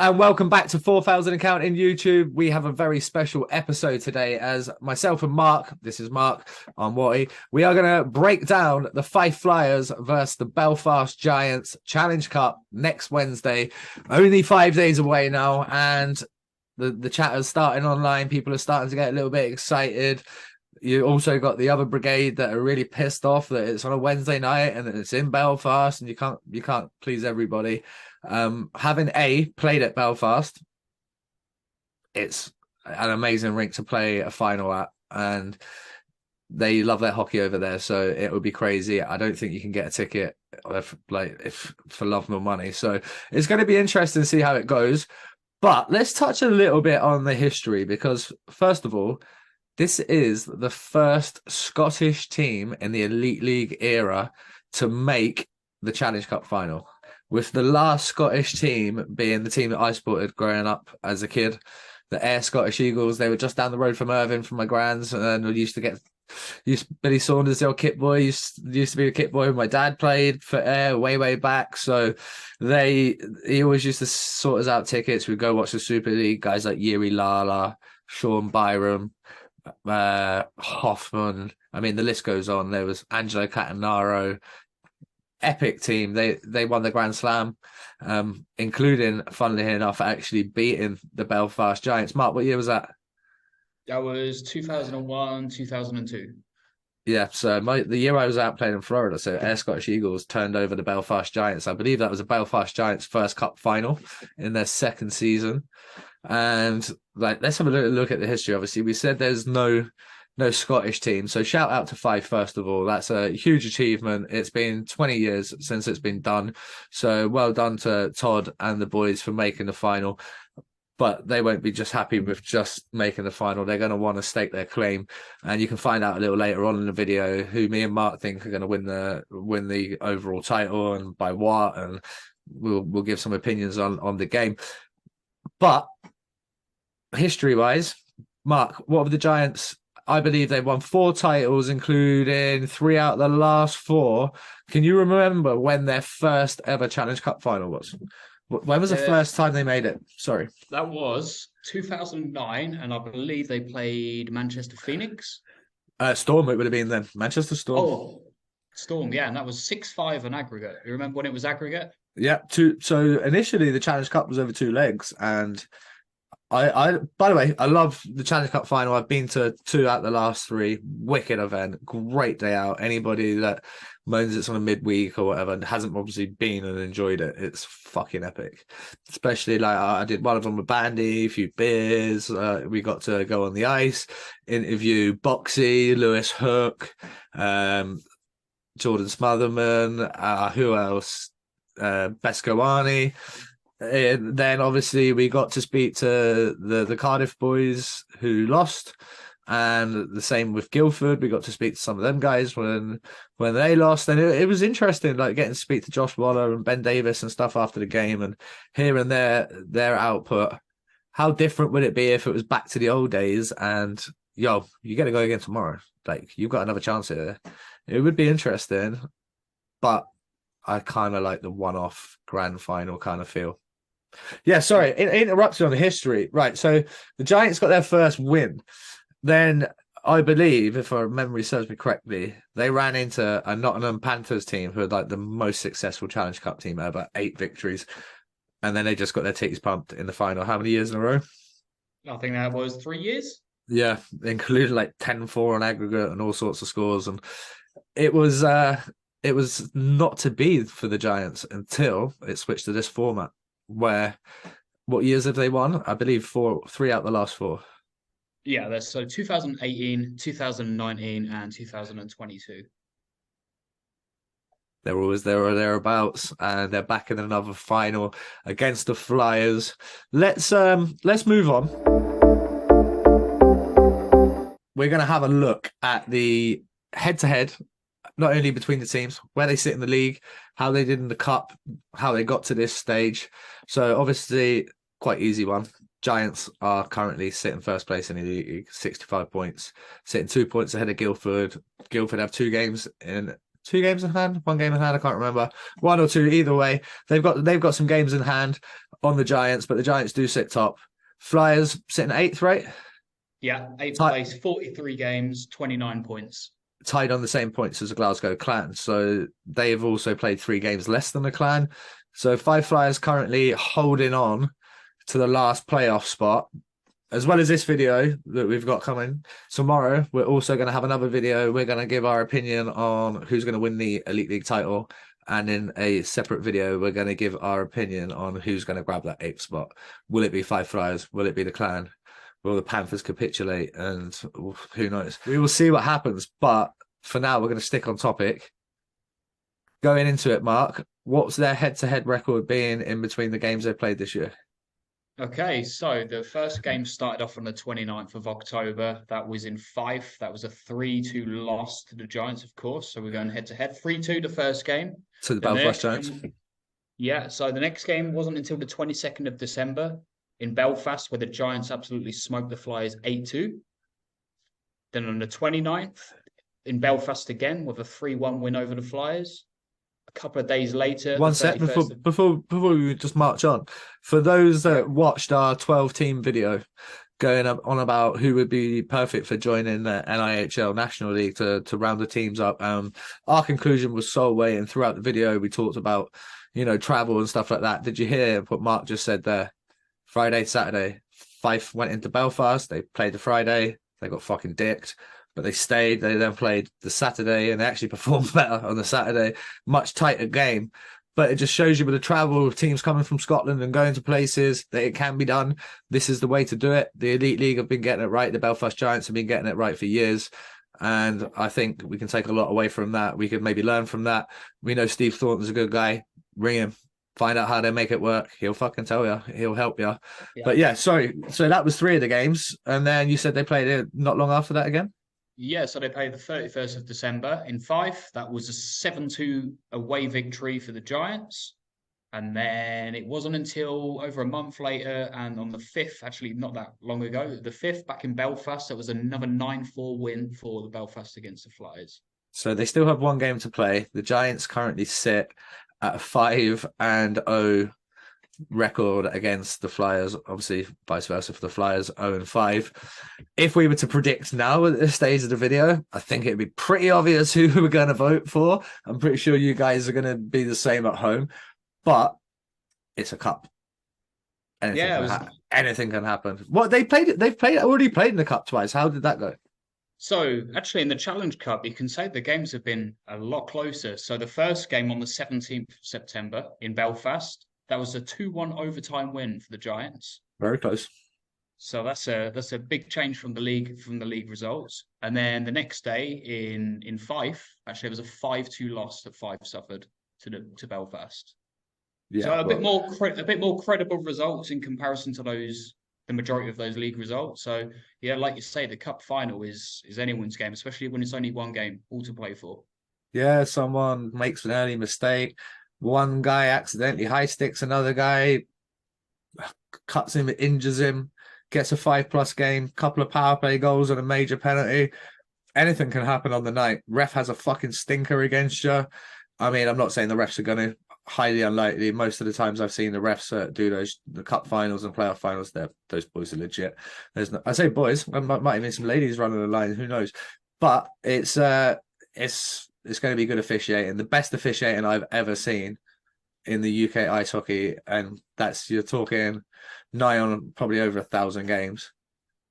and welcome back to 4,000 and Counting YouTube. We have a very special episode today as myself and Mark, this is Mark, I'm Watty, we are going to break down the Fife Flyers versus the Belfast Giants Challenge Cup next Wednesday. Only 5 days away now, and the chat is starting online. People are starting to get a little bit excited. You also got the other brigade that are really pissed off that it's on a Wednesday night and it's in Belfast and you can't please everybody. Having played at Belfast, it's an amazing rink to play a final at, and they love their hockey over there, so it would be crazy. I don't think you can get a ticket if for love nor money. So it's going to be interesting to see how it goes. But let's touch a little bit on the history, because first of all, this is the first Scottish team in the Elite League era to make the Challenge Cup final, with the last Scottish team being the team that I supported growing up as a kid, the Ayr Scottish Eagles. They were just down the road from Irvine from my grands, and we used to Billy Saunders, the old kit boy, used to be a kit boy. My dad played for Ayr way back, so he always used to sort us out tickets. We'd go watch the Super League, guys like Yuri Lala, Sean Byram, Hoffman. I mean, the list goes on. There was Angelo Catanaro. Epic team. They won the Grand Slam, including, funnily enough, actually beating the Belfast Giants. Mark, what year was that? That was 2001, 2002. Yeah, so the year I was out playing in Florida, so Ayr Scottish Eagles turned over the Belfast Giants. I believe that was a Belfast Giants first cup final in their second season. And let's have a look at the history. Obviously, we said there's no Scottish team. So shout out to Fife, first of all. That's a huge achievement. It's been 20 years since it's been done. So well done to Todd and the boys for making the final. But they won't be just happy with just making the final. They're going to want to stake their claim. And you can find out a little later on in the video who me and Mark think are going to win the overall title and by what. And we'll give some opinions on the game. But history-wise, Mark, what have the Giants... I believe they won 4 titles, including 3 out of the last 4. Can you remember when their first ever Challenge Cup final was? When was the first time they made it? Sorry. That was 2009, and I believe they played Manchester Phoenix. Storm, it would have been then. Manchester Storm. Oh, Storm, yeah, and that was 6-5 an aggregate. You remember when it was aggregate? Yeah, so initially the Challenge Cup was over 2 legs, and I by the way, I love the Challenge Cup final. I've been to 2 out of the last 3. Wicked event, great day out. Anybody that moans it's on a midweek or whatever and hasn't obviously been and enjoyed it, it's fucking epic. Especially I did one of them with Bandy, a few beers. We got to go on the ice, interview Boxy, Lewis Hook, Jordan Smotherman, who else? Bescoani. And then obviously we got to speak to the Cardiff boys who lost, and the same with Guildford. We got to speak to some of them guys when they lost, and it was interesting, like getting to speak to Josh Waller and Ben Davis and stuff after the game and hearing their output. How different would it be if it was back to the old days and you got to go again tomorrow? Like, you've got another chance here. It would be interesting, but I kind of like the one-off grand final kind of feel. Yeah, sorry, it interrupts you on the history. Right, so the Giants got their first win. Then, I believe, if our memory serves me correctly, they ran into a Nottingham Panthers team who are the most successful Challenge Cup team ever, 8 victories. And then they just got their titties pumped in the final. How many years in a row? I think that was 3 years. Yeah, including 10-4 on aggregate and all sorts of scores. And it was not to be for the Giants until it switched to this format. Where, what years have they won? I believe 3 out of the last 4. Yeah, that's so 2018, 2019, and 2022. They're always there or thereabouts, and they're back in another final against the Flyers. Let's move on. We're going to have a look at the head-to-head, not only between the teams, where they sit in the league, how they did in the cup, how they got to this stage. So obviously, quite easy one. Giants are currently sitting first place in the league, 65 points, sitting 2 points ahead of Guildford. Guildford have 2 games in 2 games in hand, 1 game in hand. I can't remember, 1 or 2. Either way, they've got some games in hand on the Giants, but the Giants do sit top. Flyers sitting 8th, right? Yeah, eighth Ti- place, 43 games, 29 points. Tied on the same points as the Glasgow Clan. So they've also played 3 games less than the Clan. So Fife Flyers currently holding on to the last playoff spot. As well as this video that we've got coming tomorrow, we're also going to have another video. We're going to give our opinion on who's going to win the Elite League title. And in a separate video, we're going to give our opinion on who's going to grab that 8th spot. Will it be Fife Flyers? Will it be the Clan? Will the Panthers capitulate? And who knows? We will see what happens. But for now, we're going to stick on topic. Going into it, Mark, what's their head-to-head record being in between the games they've played this year? Okay, so the first game started off on the 29th of October. That was in Fife. That was a 3-2 loss to the Giants, of course. So we're going head to head. 3-2 the first game. To the Then Belfast Giants. Yeah, so the next game wasn't until the 22nd of December in Belfast, where the Giants absolutely smoked the Flyers 8-2. Then on the 29th in Belfast again with a 3-1 win over the Flyers. A couple of days later, One sec before we just march on. For those that watched our 12-team video going up on about who would be perfect for joining the EIHL National League to round the teams up, our conclusion was Solway, and throughout the video we talked about, travel and stuff like that. Did you hear what Mark just said there? Friday, Saturday, Fife went into Belfast. They played the Friday. They got fucking dicked. But they stayed. They then played the Saturday and they actually performed better on the Saturday. Much tighter game. But it just shows you with the travel, teams coming from Scotland and going to places, that it can be done. This is the way to do it. The Elite League have been getting it right. The Belfast Giants have been getting it right for years. And I think we can take a lot away from that. We could maybe learn from that. We know Steve Thornton's a good guy. Ring him. Find out how they make it work. He'll fucking tell you. He'll help you. Yeah. But yeah, sorry. So that was 3 of the games. And then you said they played it not long after that again? Yeah, so they played the 31st of December in Fife. That was a 7-2 away victory for the Giants. And then it wasn't until over a month later, and on the 5th, actually not that long ago, the 5th back in Belfast, there was another 9-4 win for the Belfast against the Flyers. So they still have 1 game to play. The Giants currently sit at a 5-0 record against the Flyers, obviously vice versa for the Flyers, 0-5. If we were to predict now at this stage of the video, I think it'd be pretty obvious who we're going to vote for. I'm pretty sure you guys are going to be the same at home, but it's a cup. Anything can happen. What they've already played in the cup twice. How did that go? So actually in the Challenge Cup, you can say the games have been a lot closer. So the first game on the 17th of September in Belfast, that was a 2-1 overtime win for the Giants. Very close. So that's a big change from the league results. And then the next day in Fife, actually it was a 5-2 loss that Fife suffered to Belfast. Yeah, so a bit more credible results in comparison to the majority of those league results. So yeah, like you say, the cup final is anyone's game, especially when it's only 1 game all to play for. Yeah, someone makes an early mistake. One guy accidentally high sticks another guy, cuts him, injures him, gets a 5+ game, couple of power play goals and a major penalty. Anything can happen on the night. Ref has a fucking stinker against you. I mean, I'm not saying the refs are going to. Highly unlikely. Most of the times I've seen the refs do the cup finals and playoff finals, those boys are legit. I say boys, might even some ladies running the line. Who knows? But it's going to be good officiating. The best officiating I've ever seen in the UK ice hockey, and you're talking nigh on probably over 1,000 games,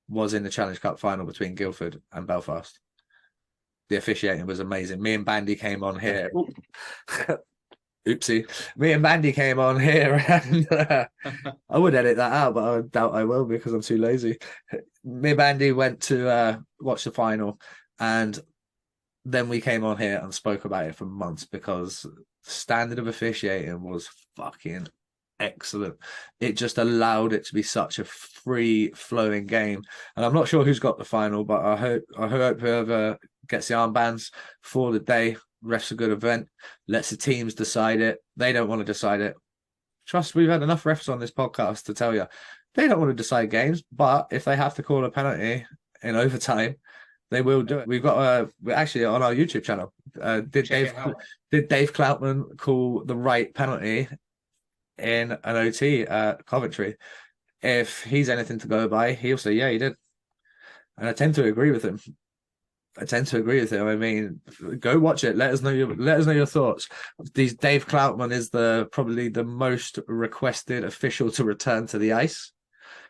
was in the Challenge Cup final between Guildford and Belfast. The officiating was amazing. Me and Bandy came on here. Oopsie. Me and Bandy came on here and I would edit that out, but I doubt I will because I'm too lazy. Me and Bandy went to watch the final, and then we came on here and spoke about it for months because the standard of officiating was fucking excellent. It just allowed it to be such a free-flowing game. And I'm not sure who's got the final, but I hope whoever gets the armbands for the day. Ref's a good event. Lets the teams decide it. They don't want to decide it. Trust, we've had enough refs on this podcast to tell you they don't want to decide games. But if they have to call a penalty in overtime, They will do it. We've got we're actually on our YouTube channel. Did Dave Cloutman call the right penalty in an OT at Coventry? If he's anything to go by, he'll say, yeah, he did. And I tend to agree with him. I mean, go watch it. Let us know your thoughts. Dave Cloutman is probably the most requested official to return to the ice.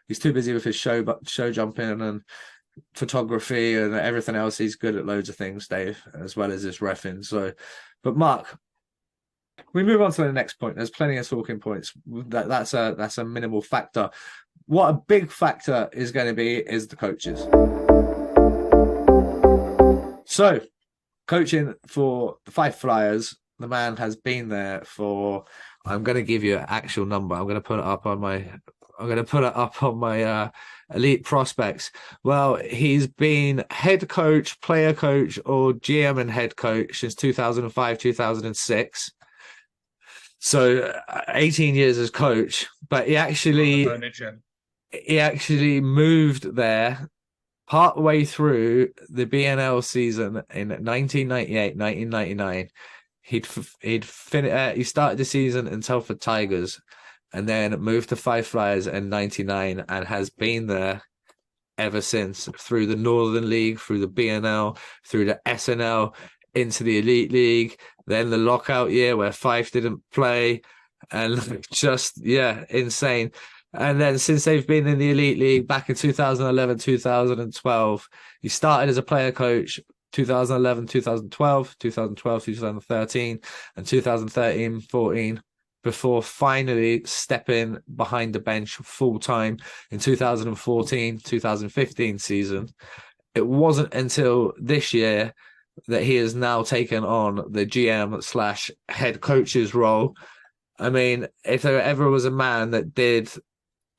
He's too busy with his show jumping and photography and everything else. He's good at loads of things, Dave, as well as his reffing. So, but Mark, we move on to the next point. There's plenty of talking points. That's a minimal factor. What a big factor is going to be is the coaches. So, coaching for the Fife Flyers, the man has been there for. I'm going to give you an actual number. I'm going to put it up on my elite prospects. Well, he's been head coach, player coach, or GM and head coach since 2005, 2006. So 18 years as coach, but he actually moved there partway through the BNL season in 1998, 1999. He started the season in Telford Tigers and then moved to Fife Flyers in 99 and has been there ever since, through the Northern League, through the BNL, through the SNL, into the Elite League, then the lockout year where Fife didn't play, and just, insane. And then since they've been in the Elite League back in 2011, 2012, he started as a player coach 2011, 2012, 2012, 2013, and 2013, 14, before finally stepping behind the bench full time in 2014, 2015 season. It wasn't until this year that he has now taken on the GM/head coach's role. I mean, if there ever was a man that did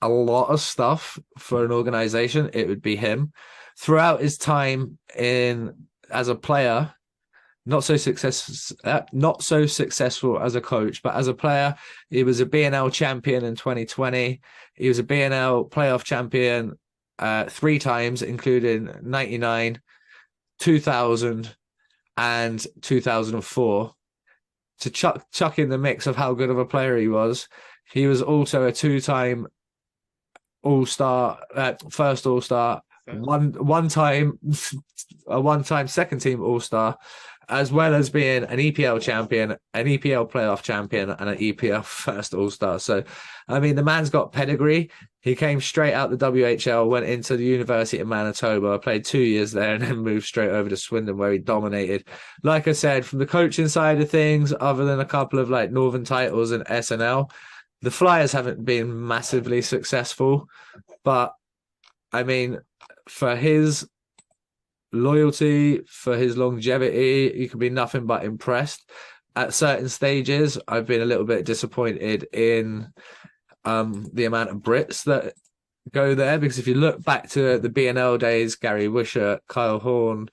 a lot of stuff for an organization, it would be him. Throughout his time as a player, not so successful as a coach, but as a player, he was a BNL champion in 2020. He was a BNL playoff champion 3 times, including 99, 2000, and 2004. To chuck in the mix of how good of a player he was also a 2-time All-Star, first All-Star, one time second team All-Star, as well as being an EPL champion, an EPL playoff champion, and an EPL first All-Star. So, I mean, the man's got pedigree. He came straight out the WHL, went into the University of Manitoba, played 2 years there, and then moved straight over to Swindon, where he dominated. Like I said, from the coaching side of things, other than a couple of like Northern titles and SNL, the Flyers haven't been massively successful. But, I mean, for his loyalty, for his longevity, you can be nothing but impressed. At certain stages, I've been a little bit disappointed in the amount of Brits that go there, because if you look back to the BNL days, Gary Wishart, Kyle Horn,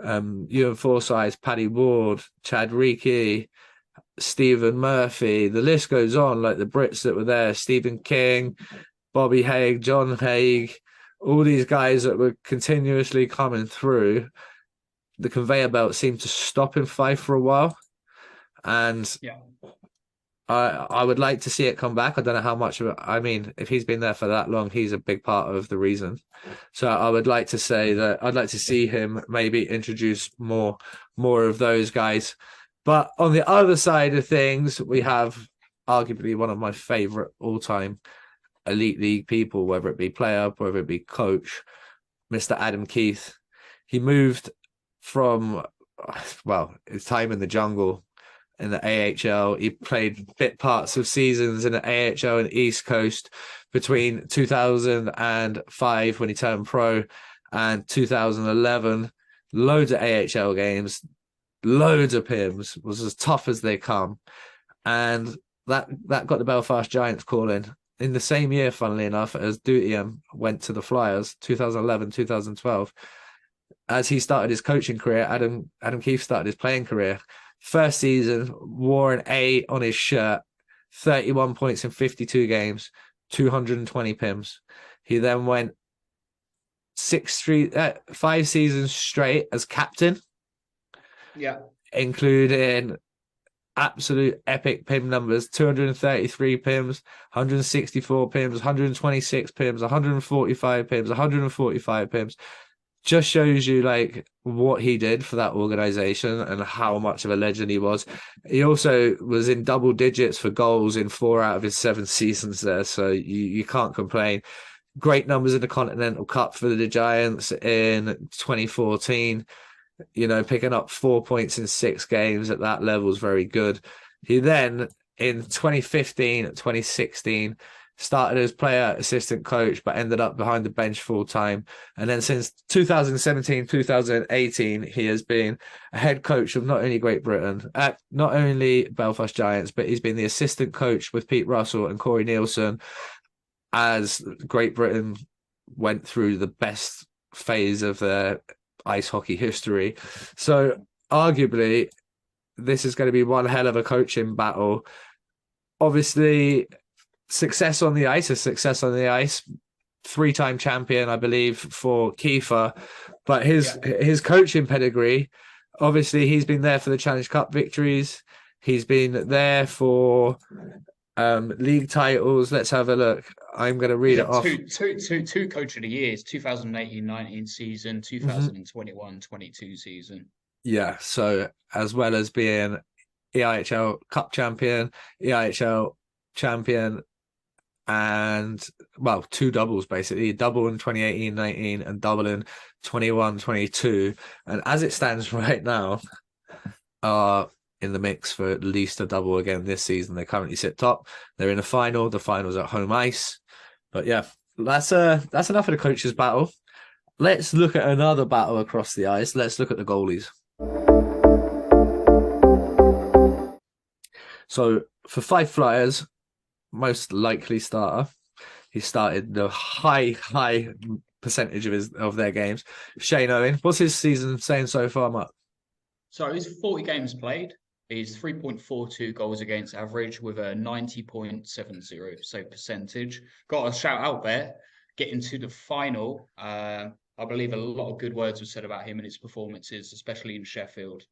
Ewan Forsyth, Paddy Ward, Chad Reekie, Stephen Murphy, the list goes on, like the Brits that were there, Stephen King, Bobby Haig, John Haig, all these guys that were continuously coming through. The conveyor belt seemed to stop in Fife for a while. And I would like to see it come back. I don't know how much of it. I mean, if he's been there for that long, he's a big part of the reason. So I would like to say that I'd like to see him maybe introduce more of those guys. But on the other side of things, we have arguably one of my favorite all-time Elite League people, whether it be player, whether it be coach, Mr. Adam Keith. He moved from, his time in the jungle in the AHL. He played bit parts of seasons in the AHL and East Coast between 2005 when he turned pro and 2011. Loads of AHL games, loads of PIMs, was as tough as they come. And that got the Belfast Giants calling. In the same year, funnily enough, as Dutiam went to the Flyers, 2011, 2012. As he started his coaching career, Adam Keefe started his playing career. First season, wore an A on his shirt, 31 points in 52 games, 220 PIMs. He then went 5 seasons straight as captain, Yeah. including absolute epic PIM numbers: 233 PIMs, 164 PIMs, 126 PIMs, 145 PIMs, 145 PIMs. Just shows you like what he did for that organization and how much of a legend he was. He also was in double digits for goals in 4 out of his 7 seasons there, so you can't complain. Great numbers in the Continental Cup for the Giants in 2014. Picking up 4 points in 6 games at that level is very good. He then, in 2015, 2016, started as player assistant coach, but ended up behind the bench full time. And then since 2017, 2018, he has been a head coach of not only Great Britain, not only Belfast Giants, but he's been the assistant coach with Pete Russell and Corey Nielsen as Great Britain went through the best phase of their ice hockey history. So arguably, this is going to be one hell of a coaching battle. Obviously, success on the ice is success on the ice. 3-time champion, I believe, for Kiefer. But his coaching pedigree, obviously, he's been there for the Challenge Cup victories. He's been there for league titles. Let's have a look. I'm going to read it off. Two coach of the years, 2018-19 season, 2021-22 season. Yeah, so as well as being EIHL Cup champion, EIHL champion, and 2 doubles basically, double in 2018-19 and double in 21-22. And as it stands right now, are in the mix for at least a double again this season. They currently sit top. They're in the final. The final's at home ice. But yeah, that's enough of the coaches' battle. Let's look at another battle across the ice. Let's look at the goalies. So for Fife Flyers, most likely starter, he started the high percentage of their games. Shane Owen, what's his season saying so far, Mark? So he's 40 games played. He's 3.42 goals against average with a 90.70 save percentage. Got a shout out there, getting to the final. I believe a lot of good words were said about him and his performances, especially in Sheffield.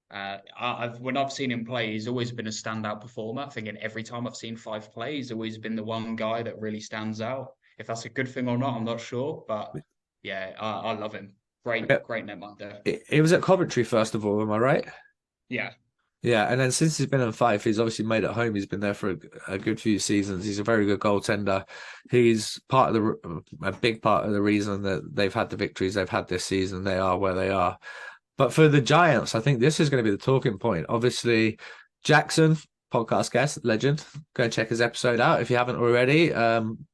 When I've seen him play, he's always been a standout performer. I think every time I've seen Fife play, he's always been the one guy that really stands out. If that's a good thing or not, I'm not sure. But yeah, I love him. Great netminder. He was at Coventry, first of all, am I right? Yeah. Yeah, and then since he's been in Fife, he's obviously made it home. He's been there for a good few seasons. He's a very good goaltender. He's a big part of the reason that they've had the victories they've had this season. They are where they are. But for the Giants, I think this is going to be the talking point. Obviously, Jackson, podcast guest, legend. Go and check his episode out if you haven't already.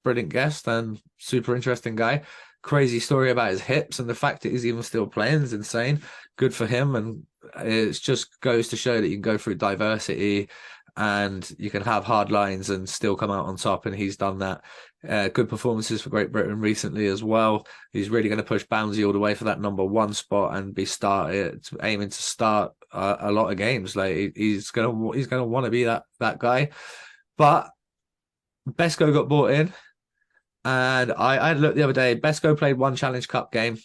Brilliant guest and super interesting guy. Crazy story about his hips, and the fact that he's even still playing is insane. Good for him, and it just goes to show that you can go through diversity and you can have hard lines and still come out on top, and he's done that. Good performances for Great Britain recently as well. He's really going to push Boundsy all the way for that number 1 spot and be aiming to start a lot of games. Like he's gonna want to be that guy. But Besco got bought in, and I looked the other day. Besco played 1 Challenge Cup game,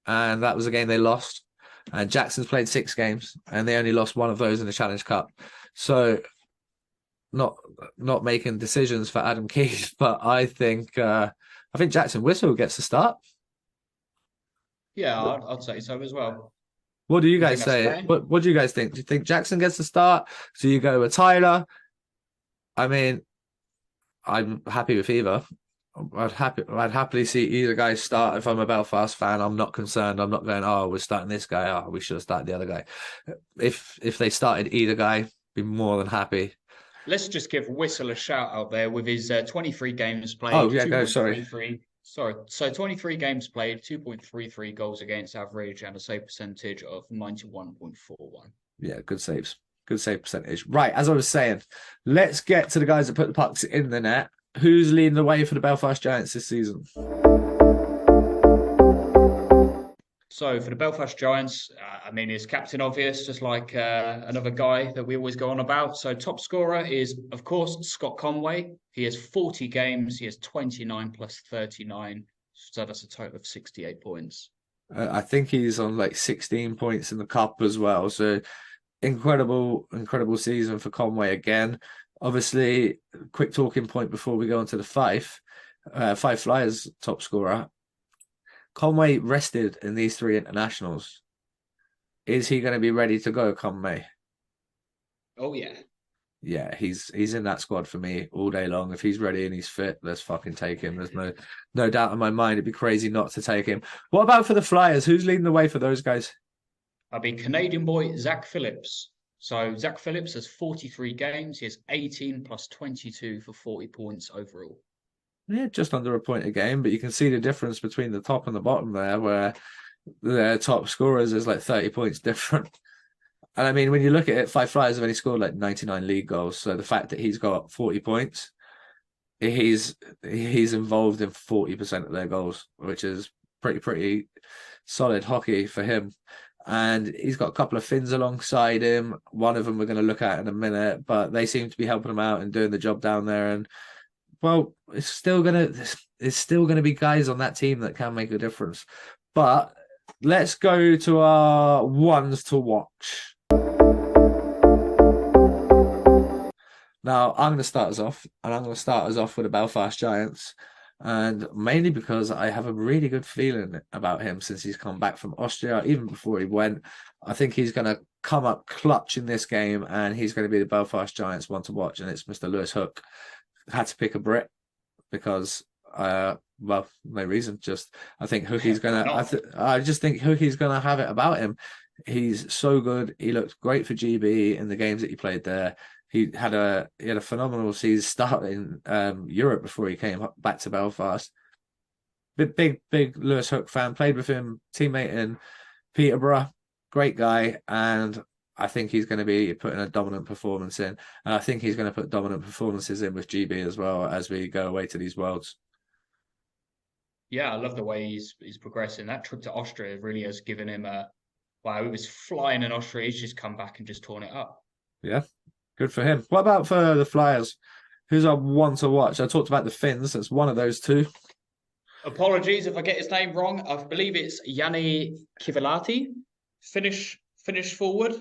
and that was a game they lost. And Jackson's played 6 games, and they only lost 1 of those in the Challenge Cup. So not making decisions for Adam Keith, but I think Jackson Whistle gets the start. Yeah, I'd say so as well. What do you guys say? What do you guys think? Do you think Jackson gets the start? Do you go with Tyler? I mean, I'm happy with either. I'd happily see either guy start. If I'm a Belfast fan, I'm not concerned. I'm not going, oh, we're starting this guy. Oh, we should have started the other guy. If they started either guy, be more than happy. Let's just give Whistle a shout out there with his 23 games played. Oh, yeah, go, sorry. So 23 games played, 2.33 goals against average, and a save percentage of 91.41. Yeah, good saves. Good save percentage. Right, as I was saying, let's get to the guys that put the pucks in the net. Who's leading the way for the Belfast Giants this season? So for the Belfast Giants, it's Captain Obvious, just like another guy that we always go on about. So top scorer is, of course, Scott Conway. He has 40 games. He has 29 plus 39 So that's a total of 68 points. I think he's on like 16 points in the cup as well. So incredible season for Conway again. Obviously, quick talking point before we go on to the Fife. Fife Flyers top scorer. Conway rested in these three internationals. Is he going to be ready to go come May? Oh yeah. Yeah, he's in that squad for me all day long. If he's ready and he's fit, let's fucking take him. There's no doubt in my mind. It'd be crazy not to take him. What about for the Flyers? Who's leading the way for those guys? I'll be Canadian boy Zach Phillips. So Zach Phillips has 43 games. He has 18 plus 22 for 40 points overall. Yeah, just under a point a game, but you can see the difference between the top and the bottom there, where the top scorers is like 30 points different. And I mean, when you look at it, Five Flyers have only scored like 99 league goals. So the fact that he's got 40 points, he's involved in 40% of their goals, which is pretty solid hockey for him. And he's got a couple of Finns alongside him. One of them we're going to look at in a minute, but they seem to be helping him out and doing the job down there. And well, it's still gonna be guys on that team that can make a difference. But let's go to our ones to watch. Now, I'm going to start us off, and I'm going to start us off with the Belfast Giants, and mainly because I have a really good feeling about him since he's come back from Austria, even before he went. I think he's going to come up clutch in this game, and he's going to be the Belfast Giants one to watch, and it's Mr. Lewis Hook. Had to pick a Brit because, well, no reason. Just I think Hookie's gonna. I just think Hookie's gonna have it about him. He's so good. He looked great for GB in the games that he played there. He had a phenomenal season start in Europe before he came back to Belfast. Big Lewis Hook fan. Played with him, teammate in Peterborough. Great guy, and I think he's going to be putting a dominant performance in. And I think he's going to put dominant performances in with GB as well as we go away to these Worlds. Yeah, I love the way he's progressing. That trip to Austria really has given him wow, he was flying in Austria. He's just come back and just torn it up. Yeah, good for him. What about for the Flyers? Who's our one to watch? I talked about the Finns. It's one of those two. Apologies if I get his name wrong. I believe it's Yanni Kivilati. Finish forward.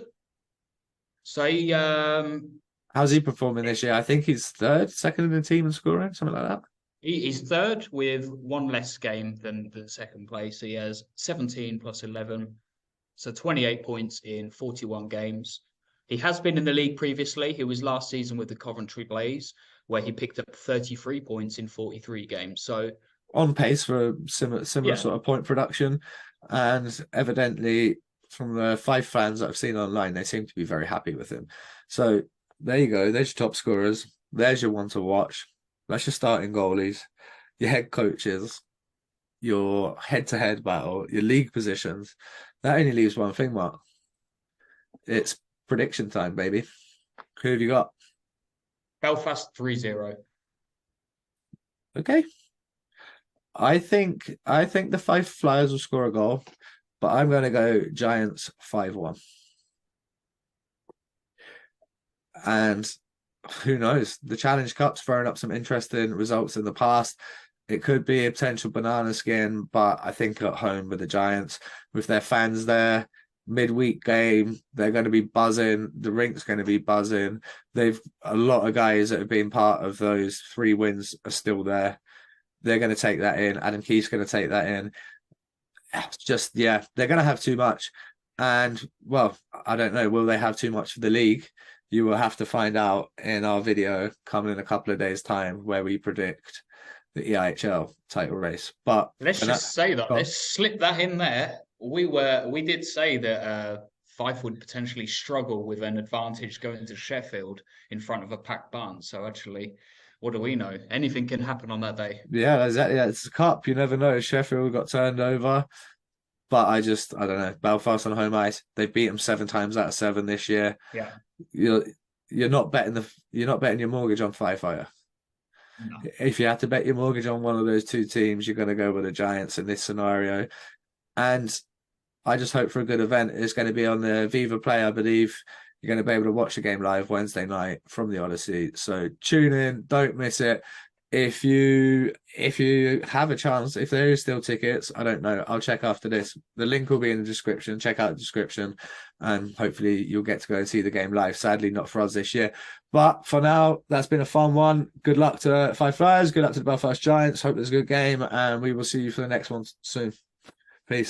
So he, how's he performing this year? I think he's second in the team in scoring, something like that. He's third with one less game than the second place. He has 17 plus 11, so 28 points in 41 games. He has been in the league previously. He was last season with the Coventry Blaze, where he picked up 33 points in 43 games. So on pace for similar sort of point production, and evidently from the Fife fans that I've seen online, they seem to be very happy with him. So there you go. There's your top scorers. There's your one to watch. That's your starting goalies, your head coaches, your head-to-head battle, your league positions. That only leaves one thing, Mark. It's prediction time, baby. Who have you got? Belfast 3-0. Okay. I think the Fife Flyers will score a goal, but I'm going to go Giants 5-1. And who knows? The Challenge Cup's thrown up some interesting results in the past. It could be a potential banana skin, but I think at home with the Giants, with their fans there, midweek game, they're going to be buzzing. The rink's going to be buzzing. They've a lot of guys that have been part of those 3 wins are still there. They're going to take that in. Adam Keith's going to take that in. Just, yeah, they're going to have too much. And, well, I don't know. Will they have too much for the league? You will have to find out in our video coming in a couple of days' time where we predict the EIHL title race. But let's just say that. Let's slip that in there. We did say that Fife would potentially struggle with an advantage going to Sheffield in front of a packed barn. So actually, what do we know? Anything can happen on that day. Yeah, exactly. Yeah, it's a cup. You never know. Sheffield got turned over. But I don't know. Belfast on home ice. They've beat them 7 times out of 7 this year. Yeah. You're not betting your mortgage on Fife, are you? No. If you had to bet your mortgage on one of those 2 teams, you're going to go with the Giants in this scenario. And I just hope for a good event. It's going to be on the Viva Play, I believe. You're going to be able to watch the game live Wednesday night from the Odyssey. So tune in, don't miss it. if you have a chance, if there is still tickets, I don't know. I'll check after this. The link will be in the description. Check out the description, and hopefully you'll get to go and see the game live. Sadly, not for us this year, but for now, that's been a fun one. Good luck to Five Flyers. Good luck to the Belfast Giants. Hope there's a good game, and we will see you for the next one soon.